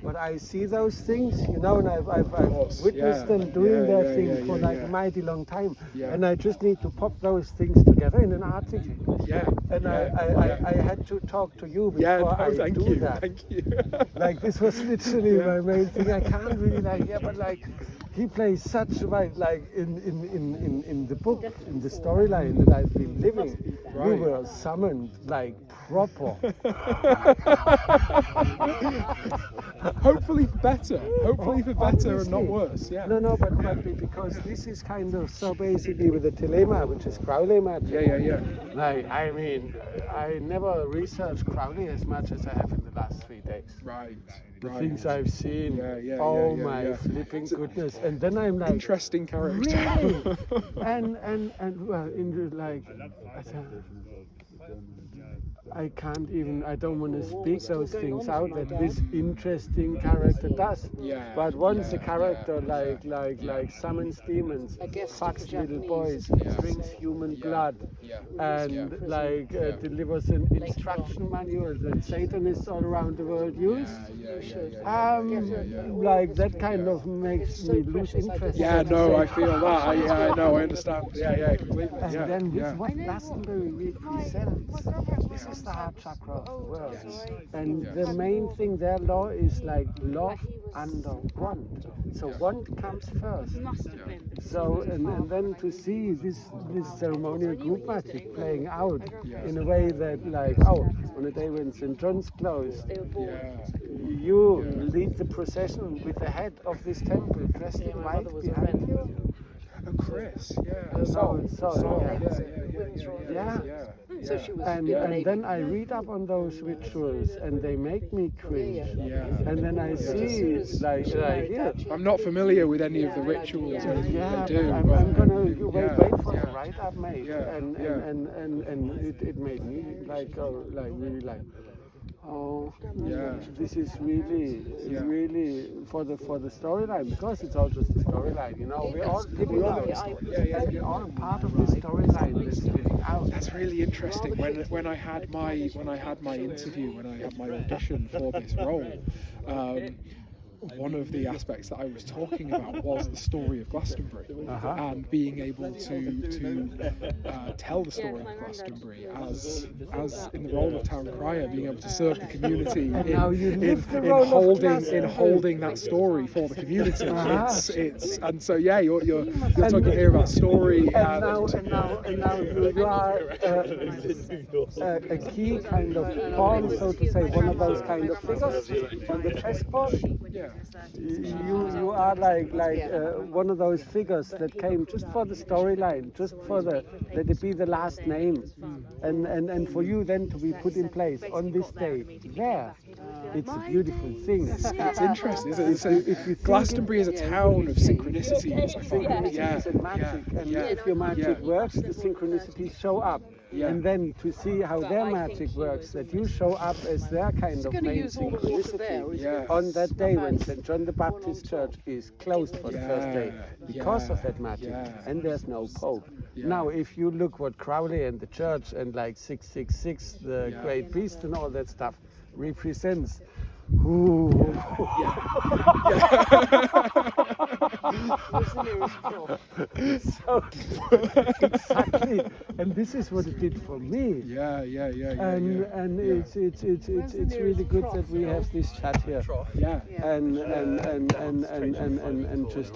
but I see those things, and I've witnessed them doing their thing for a mighty long time, and I just need to pop those things together in an article. I had to talk to you before I do that. Thank you. This was literally my main thing. I can't really but he plays such in the book, in the storyline that I've been living. You were summoned proper. Hopefully for better. Hopefully for better and not worse. Yeah. No, but because this is kind of so basically with the telema, which is Crowley magic. Yeah. I never researched Crowley as much as I have in the last 3 days. The things I've seen. My flipping goodness. And then I'm like, interesting character. Really? and I can't even, I don't want to speak those things out that this interesting character does. But once a character like summons demons, fucks little boys, drinks human blood, and delivers an instruction manual that Satanists all around the world use, that kind of makes me lose interest. I feel that. I know, I understand. Completely. And then with what Glastonbury really sells, this is the heart chakra of the world. And the main thing their law is love under want. So want comes first. So and then to see this ceremonial group magic playing out in a way that on a day when St. John's closed, you lead the procession with the head of this temple dressed in white behind you. Chris, And then I read up on those rituals, and they make me cringe. And then I see, here. I'm not familiar with any of the rituals or anything they do. I'm gonna wait for the write-up, mate. And it made me really this is really for the storyline, because it's all just the storyline. We're all living out. We're all part of the storyline that's living out. That's really interesting. When I had my interview, when I had my audition for this role, one of the aspects that I was talking about was the story of Glastonbury, and being able to tell the story of Glastonbury as in the role of town crier, being able to serve the community in holding that story for the community. It's and so you're talking here about story, and now you are a key kind of pawn, so to say, one of those kind of figures on the chessboard. You are one of those figures that came just for the storyline, just for let it be the last name, and for you then to be put in place on this day. It's a beautiful thing. It's interesting, isn't it? Glastonbury is a town of synchronicities, I think. Magic. And if your magic works, the synchronicities show up. And then to see how their magic works, that you show up as their kind of main synchronicity on that day when St. John the Baptist Church is closed for the first day because of that magic, and there's no Pope. Now, if you look what Crowley and the church and 666, the great beast and all that stuff represents, So exactly, and this is what it did for me. And it's really good that we have this chat here. And just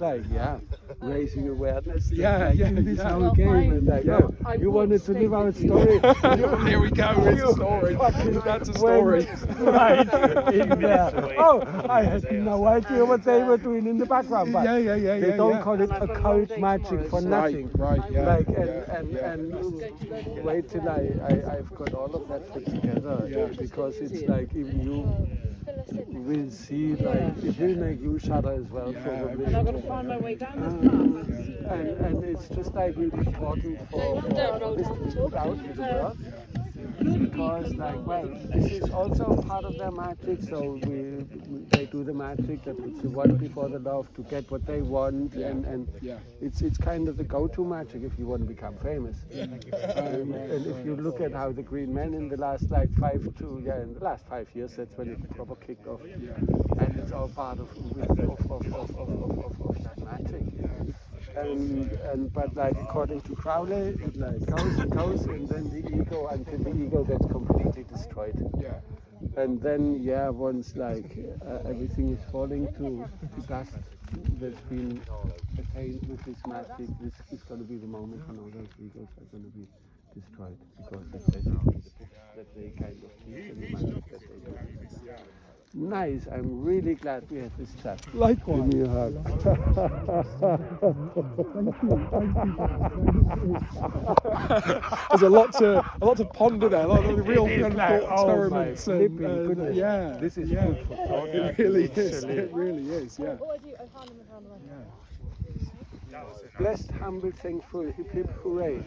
raising awareness. In this whole game, and you wanted to live our story. There we go. It's a story. That's a story. Right. I had no idea what they were doing in the background, but they don't call it occult magic for nothing. And wait till I've got all of that put together, because it's even you will see, it will make you shudder as well, probably. And I've got to find my way down this path. And it's just really important for this to be put out to the world. because like, well, this is also part of their magic. So they do the magic that puts the one before the love to get what they want, and it's kind of the go-to magic if you want to become famous. And if you look at how the Green Men in the last like in the last 5 years, that's when it proper kicked off. And it's all part of that magic. But like according to Crowley, it like goes, and then the ego until the ego gets completely destroyed. And then once like everything is falling to dust that's been attained with this magic, this is going to be the moment when all those egos are going to be destroyed, because that's basically the books that they kind of teach and the magic that they do. Nice, I'm really glad we had this chat. Likewise. Give me a hug. There's a lot to ponder there, a lot of real thought experiments. Goodness. This is food for thought. It really is. It really is. Yeah. Blessed, humble, thankful, hip hip hooray.